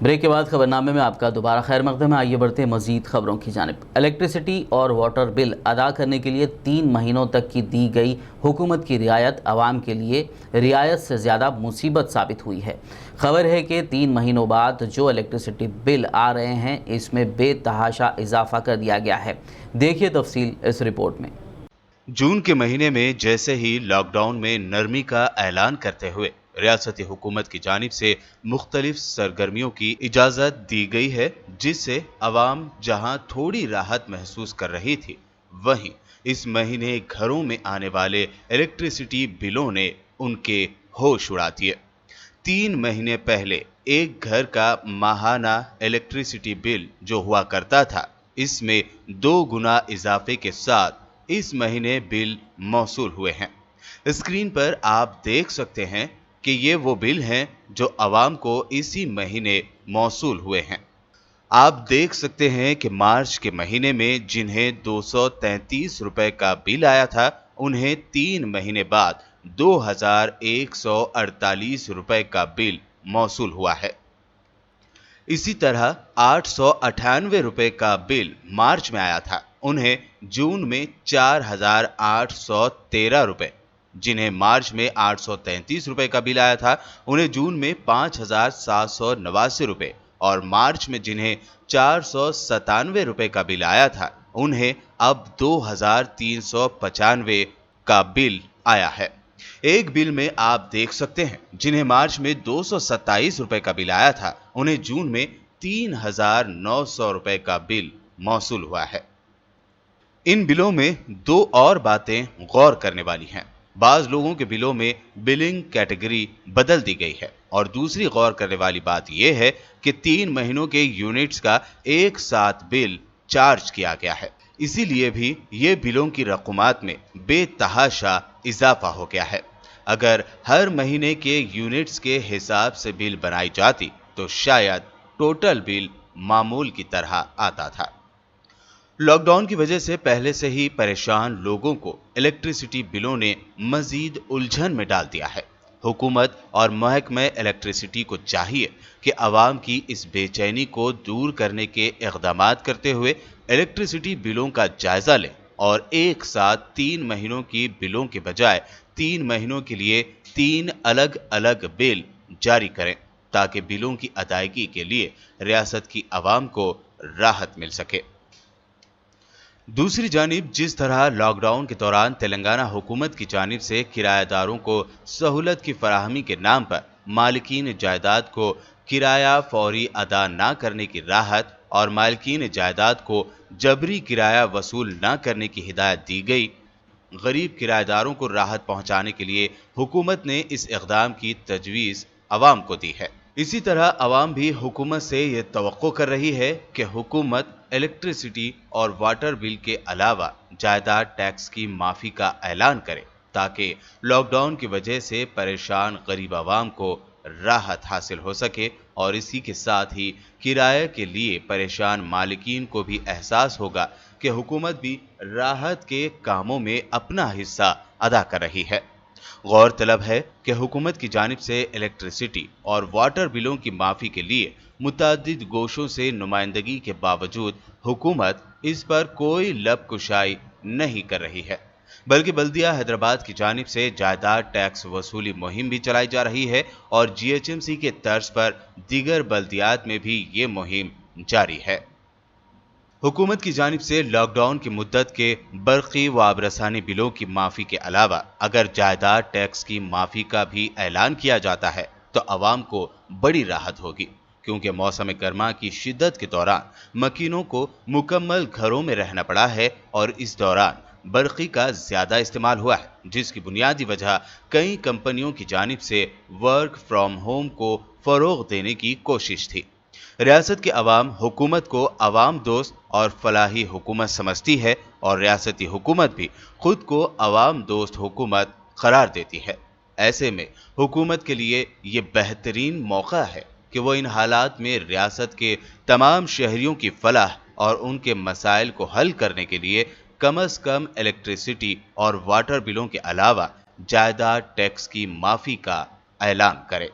Break के बाद खबरनामे में आपका दोबारा खैर मकदम है। आइए बढ़ते हैं मजीद खबरों की जानिब। इलेक्ट्रिसिटी और वाटर बिल अदा करने के लिए 3 महीनों तक की दी गई हुकूमत की रियायत आवाम के लिए रियायत से ज़्यादा मुसीबत साबित हुई है। खबर है कि 3 महीनों बाद जो इलेक्ट्रिसिटी बिल आ रहे हैं इसमें बेतहाशा इजाफा कर दिया गया है। देखिए तफसील इस रिपोर्ट में। जून के महीने में जैसे ही लॉकडाउन में नरमी का ऐलान करते हुए रियासती हुकूमत की जानिब से मुख्तलिफ सरगर्मियों की इजाजत दी गई है, जिससे अवाम जहां थोड़ी राहत महसूस कर रही थी, वहीं इस महीने घरों में आने वाले इलेक्ट्रिसिटी बिलों ने उनके होश उड़ा दिए। 3 महीने पहले एक घर का माहाना इलेक्ट्रिसिटी बिल जो हुआ करता था, इसमें 2 गुना इजाफे के साथ इस महीने बिल मौसूल हुए हैं। स्क्रीन पर आप देख सकते हैं कि ये वो बिल हैं जो अवाम को इसी महीने मौसूल हुए हैं। आप देख सकते हैं कि मार्च के महीने में जिन्हें 233 रुपए का बिल आया था, उन्हें 3 महीने बाद 2148 रुपए का बिल मौसूल हुआ है। इसी तरह 898 रुपए का बिल मार्च में आया था, उन्हें जून में 4813 रुपए, जिन्हें मार्च में 833 रुपए का बिल आया था, उन्हें जून में 5789 रुपए, और मार्च में जिन्हें 497 रुपए का बिल आया था, उन्हें अब 2395 का बिल आया है। एक बिल में आप देख सकते हैं जिन्हें मार्च में 227 रुपए का बिल आया था, उन्हें जून में 3900 रुपए का बिल मौसूल हुआ है। इन बिलों में 2 और बातें गौर करने वाली हैं। बाज लोगों के बिलों में बिलिंग कैटेगरी बदल दी गई है, और दूसरी गौर करने वाली बात यह है कि 3 महीनों के यूनिट्स का एक साथ बिल चार्ज किया गया है। इसीलिए भी ये बिलों की रकूमात में बेतहाशा इजाफा हो गया है। अगर हर महीने के यूनिट्स के हिसाब से बिल बनाई जाती तो शायद टोटल बिल मामूल की तरह आता था। लॉकडाउन की वजह से पहले से ही परेशान लोगों को इलेक्ट्रिसिटी बिलों ने मजीद उलझन में डाल दिया है। हुकूमत और महकमे इलेक्ट्रिसिटी को चाहिए कि आवाम की इस बेचैनी को दूर करने के इक़दामात करते हुए इलेक्ट्रिसिटी बिलों का जायजा लें और एक साथ 3 महीनों की बिलों के बजाय 3 महीनों के लिए 3 अलग अलग बिल जारी करें, ताकि बिलों की अदायगी के लिए रियासत की आवाम को राहत मिल सके। दूसरी जानिब जिस तरह लॉकडाउन के दौरान तेलंगाना हुकूमत की जानिब से किराएदारों को सहूलत की फराहमी के नाम पर मालिकीन जायदाद को किराया फौरी अदा न करने की राहत और मालिकीन जायदाद को जबरी किराया वसूल न करने की हिदायत दी गई, गरीब किराएदारों को राहत पहुंचाने के लिए हुकूमत ने इस इक़दाम की तजवीज़ अवाम को दी है। इसी तरह अवाम भी हुकूमत से ये तवक्को कर रही है कि हुकूमत इलेक्ट्रिसिटी और वाटर बिल के अलावा जायदाद टैक्स की माफ़ी का ऐलान करे, ताकि लॉकडाउन की वजह से परेशान गरीब आवाम को राहत हासिल हो सके, और इसी के साथ ही किराए के लिए परेशान मालिकीन को भी एहसास होगा कि हुकूमत भी राहत के कामों में अपना हिस्सा अदा कर रही है। गौरतलब है कि हुकूमत की जानिब से इलेक्ट्रिसिटी और वाटर बिलों की माफ़ी के लिए मुतअद्दिद गोशों से नुमाइंदगी के बावजूद हुकूमत इस पर कोई लबकुशाई नहीं कर रही है, बल्कि बल्दिया हैदराबाद की जानिब से जायदाद टैक्स वसूली मुहिम भी चलाई जा रही है, और GHMC के तर्ज पर दीगर बल्दियात में भी ये मुहिम जारी है। हुकूमत की जानिब से लॉकडाउन की मुद्दत के बरक़ी व आबरसानी बिलों की माफ़ी के अलावा अगर जायदाद टैक्स की माफ़ी का भी ऐलान किया जाता है तो अवाम को बड़ी राहत होगी, क्योंकि मौसम गर्मा की शिद्दत के दौरान मकीनों को मुकम्मल घरों में रहना पड़ा है, और इस दौरान बरक़ी का ज़्यादा इस्तेमाल हुआ है, जिसकी बुनियादी वजह कई कंपनियों की जानिब से वर्क फ्रॉम होम को फ़रोग़ देने की कोशिश थी। रियासत के अवाम हुकूमत को अवाम दोस्त और फलाही हुकूमत समझती है, और रियासती हुकूमत भी खुद को अवाम दोस्त हुकूमत करार देती है। ऐसे में हुकूमत के लिए ये बेहतरीन मौका है कि वो इन हालात में रियासत के तमाम शहरियों की फलाह और उनके मसाइल को हल करने के लिए कम अज़ कम इलेक्ट्रिसिटी और वाटर बिलों के अलावा जायदाद टैक्स की माफ़ी का ऐलान करे।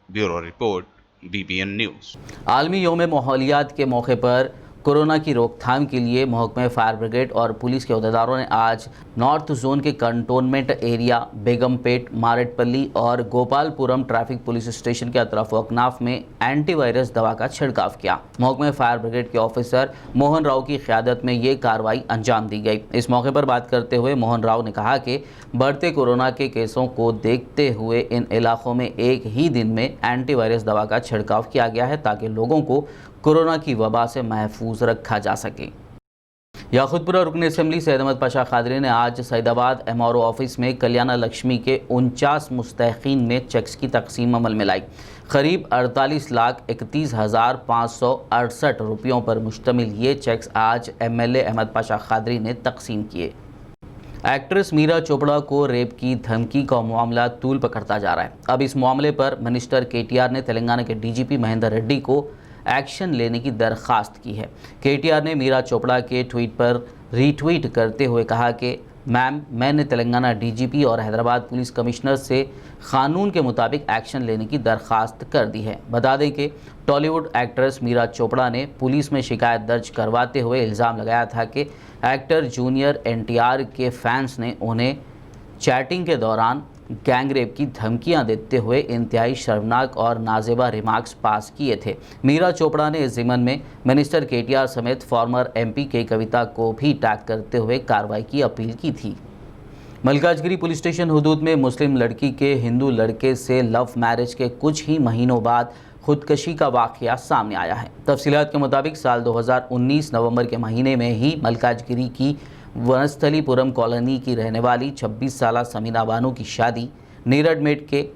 Bureau report, BBN news. आलमी योम माहौलियात के मौके पर कोरोना की रोकथाम के लिए महकमे फायर ब्रिगेड और पुलिस के अहदेदारों ने आज नॉर्थ जोन के कंटोनमेंट एरिया बेगमपेट, मारेटपल्ली और गोपालपुरम ट्रैफिक पुलिस स्टेशन के अतराफ अकनाफ में एंटीवायरस दवा का छिड़काव किया। महकमे फायर ब्रिगेड के ऑफिसर मोहन राव की क़यादत में ये कार्रवाई अंजाम दी गई। इस मौके पर बात करते हुए मोहन राव ने कहा कि बढ़ते कोरोना के केसों को देखते हुए इन इलाकों में एक ही दिन में एंटीवायरस दवा का छिड़काव किया गया है ताकि लोगों को कोरोना की वबा से महफूज रखा जा सके। याकूतपुरा रुकन असेंबली सैयद अहमद पाशा कादरी ने आज सैदाबाद MRO ऑफिस में कल्याण लक्ष्मी के 49 मुस्तहिकीन में चेक्स की तकसीम अमल में लाई। करीब 48,31,568 रुपयों पर मुश्तमिल ये चेक्स आज MLA अहमद पाशा कादरी ने तकसीम किए। एक्ट्रेस मीरा चोपड़ा को रेप की धमकी का मामला तूल पकड़ता जा रहा है। अब इस मामले पर मिनिस्टर KTR ने तेलंगाना के DGP महेंदर रेड्डी को एक्शन लेने की दरख्वास्त की है। KTR ने मीरा चोपड़ा के ट्वीट पर रीट्वीट करते हुए कहा कि मैम, मैंने तेलंगाना DGP और हैदराबाद पुलिस कमिश्नर से कानून के मुताबिक एक्शन लेने की दरख्वास्त कर दी है। बता दें कि टॉलीवुड एक्ट्रेस मीरा चोपड़ा ने पुलिस में शिकायत दर्ज करवाते हुए इल्ज़ाम लगाया था कि एक्टर जूनियर NTR के फैंस ने उन्हें चैटिंग के दौरान गैंगरेप की धमकियां देते हुए इंतहाई शर्मनाक और नाजेबा रिमार्क्स पास किए थे। मीरा चोपड़ा ने इस ज़िमन में मिनिस्टर KTR समेत फॉर्मर MP के कविता को भी टैग करते हुए कार्रवाई की अपील की थी। मलकाजगिरी पुलिस स्टेशन हुदूद में मुस्लिम लड़की के हिंदू लड़के से लव मैरिज के कुछ ही महीनों बाद खुदकशी का वाक़या सामने आया है। तफसीलात के मुताबिक साल 2019 नवंबर के महीने में ही मलकाजगिरी की वनस्थलीपुरम कॉलोनी की रहने वाली 26 साला समीना बानू की शादी नीरडमेट के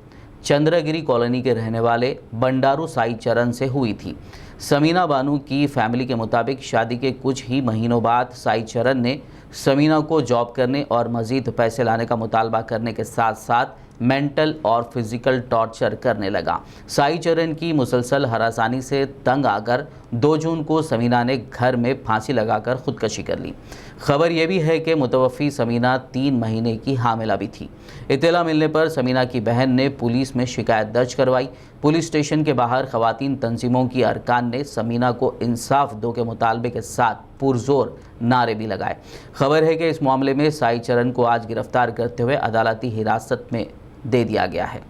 चंद्रगिरी कॉलोनी के रहने वाले बंडारू साई चरण से हुई थी। समीना बानू की फैमिली के मुताबिक शादी के कुछ ही महीनों बाद साई चरण ने समीना को जॉब करने और मज़ीद पैसे लाने का मुतालबा करने के साथ साथ मेंटल और फिज़िकल टॉर्चर करने लगा। साई चरण की मुसलसल हरासानी से तंग आकर 2 जून को समीना ने घर में फांसी लगाकर खुदकशी कर ली। खबर यह भी है कि मुतवफ़ी समीना 3 महीने की हामिला भी थी। इत्तला मिलने पर समीना की बहन ने पुलिस में शिकायत दर्ज करवाई। पुलिस स्टेशन के बाहर ख़वातीन तंजीमों की अरकान ने समीना को इंसाफ दो के मुतालबे के साथ पुरजोर नारे भी लगाए। खबर है कि इस मामले में साई चरण को आज गिरफ्तार करते हुए अदालती हिरासत में दे दिया गया है।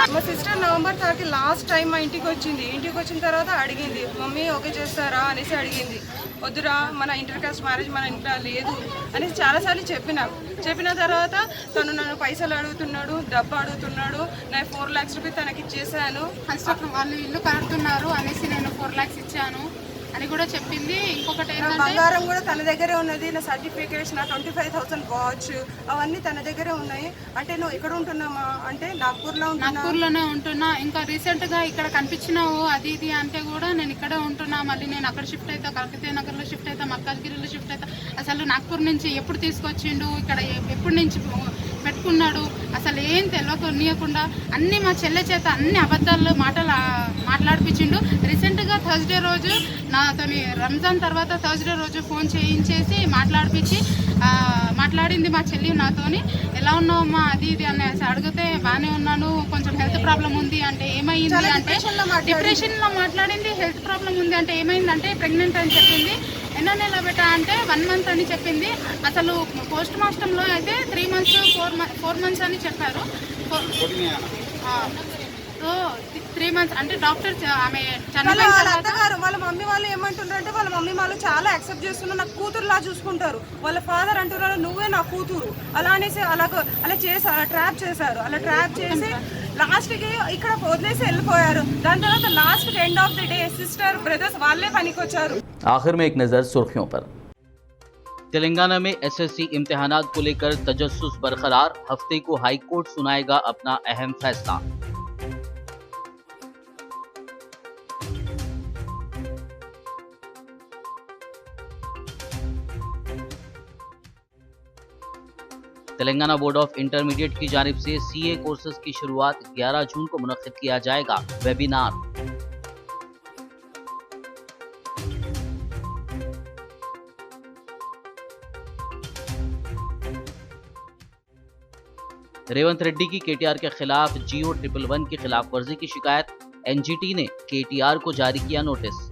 మా సిస్టర్ నవంబర్ 3 లాస్ట్ టైం మా ఇంటికి వచ్చిన తర్వాత అడిగింది, మమ్మీ ఓకే చేస్తారా అనేసి అడిగింది. వద్దురా, మన ఇంటర్ కాస్ట్ మ్యారేజ్ మన ఇంట్లో లేదు అనేసి చాలాసార్లు చెప్పిన తర్వాత తను నన్ను పైసలు అడుగుతున్నాడు, డబ్బు అడుగుతున్నాడు. నేను 4 lakhs రూపీస్ తనకి ఇచ్చేసాను. కన్స్ట్రక్షన్ వాళ్ళు ఇల్లు కడుతున్నారు అనేసి నేను 4 lakhs ఇచ్చాను అని కూడా చెప్పింది. ఇంకొకటి ఏంటంటే బంగారం కూడా తన దగ్గరే ఉన్నది, నా సర్టిఫికేట్స్, నా 25,000 వాచ్ అవన్నీ తన దగ్గరే ఉన్నాయి. అంటే నువ్వు ఎక్కడ ఉంటున్నామా అంటే నాగ్పూర్లోనే ఉంటున్నా. ఇంకా రీసెంట్గా ఇక్కడ కనిపించినావు అది ఇది అంటే కూడా నేను ఇక్కడే ఉంటున్నా. మళ్ళీ నేను అక్కడ షిఫ్ట్ అవుతా, కాకతీయ నగర్లో షిఫ్ట్ అవుతా, మల్కాజ్గిరిలో షిఫ్ట్ అవుతా. అసలు నాగ్పూర్ నుంచి ఎప్పుడు తీసుకొచ్చిండు, ఇక్కడ ఎప్పటి నుంచి పెట్టుకున్నాడు, అసలు ఏం తెలియకుండా అన్నీ మా చెల్లె చేత అన్ని అబద్ధాలు మాట్లాడిపించిండు. రీసెంట్గా థర్స్డే రోజు నాతోని రంజాన్ తర్వాత థర్స్డే రోజు ఫోన్ చేయించేసి మాట్లాడింది మా చెల్లి నాతోని. ఎలా ఉన్నావమ్మా అది ఇది అనేసి అడిగితే బాగానే ఉన్నాను, కొంచెం హెల్త్ ప్రాబ్లం ఉంది అంటే ఏమైంది అంటే డిప్రెషన్లో మాట్లాడింది. హెల్త్ ప్రాబ్లం ఉంది అంటే ఏమైందంటే ప్రెగ్నెంట్ అని చెప్పింది. ఎన్నో నెల బెట అంటే 1 month అని చెప్పింది. అసలు పోస్ట్ మార్టంలో అయితే 3 months 4 months అని చెప్పారు. సో 3 months అంటే డాక్టర్ ఆమె వాళ్ళ మమ్మీ వాళ్ళు ఏమంటున్నారు అంటే వాళ్ళ మమ్మీ వాళ్ళు చాలా యాక్సెప్ట్ చేస్తున్నారు, నాకు కూతురులా చూసుకుంటారు. వాళ్ళ ఫాదర్ అంటున్నారు నువ్వే నా కూతురు అలా అనేసి అలా చేసి అలా ట్రాప్ చేశారు. అలా ట్రాప్ చేసి లాస్ట్కి ఇక్కడ వదిలేసి వెళ్ళిపోయారు. దాని తర్వాత last end of the day sister brothers వాళ్ళే పనికొచ్చారు. आखिर में एक नज़र सुर्खियों पर। तेलंगाना में SSC इम्तिहानात को लेकर तजस्सुस बरकरार, हफ्ते को हाई कोर्ट सुनाएगा अपना अहम फैसला। तेलंगाना बोर्ड ऑफ इंटरमीडिएट की जानिब से CA कोर्सेज की शुरुआत 11 जून को मुनक्किद किया जाएगा। वेबिनार रेवंत रेड्डी की केटीआर के खिलाफ जियो 111 की खिलाफ वर्जी की शिकायत, एनजीटी ने केटीआर को जारी किया नोटिस।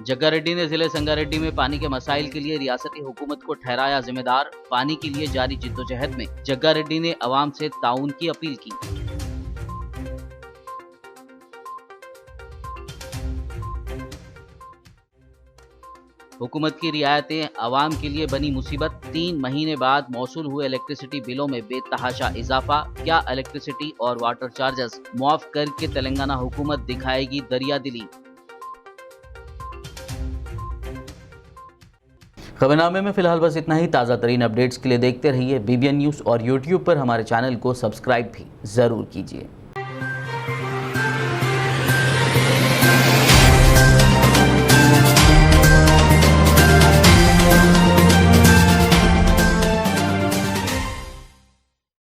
जग्गारेड्डी ने जिले संगारेड्डी में पानी के मसाइल के लिए रियासती हुकूमत को ठहराया जिम्मेदार, पानी के लिए जारी जिद्दोजहद में जग्गारेड्डी ने अवाम से ताउन की अपील की। हुकूमत की रियायतें अवाम के लिए बनी मुसीबत, 3 महीने बाद मौसूल हुए इलेक्ट्रिसिटी बिलों में बेतहाशा इजाफा, क्या इलेक्ट्रिसिटी और वाटर चार्जेस मुआफ करके तेलंगाना हुकूमत दिखाएगी दरियादिली। खबरनामे में फिलहाल बस इतना ही। ताज़ा तरीन अपडेट्स के लिए देखते रहिए BBN न्यूज़ और YouTube पर हमारे चैनल को सब्सक्राइब भी ज़रूर कीजिए।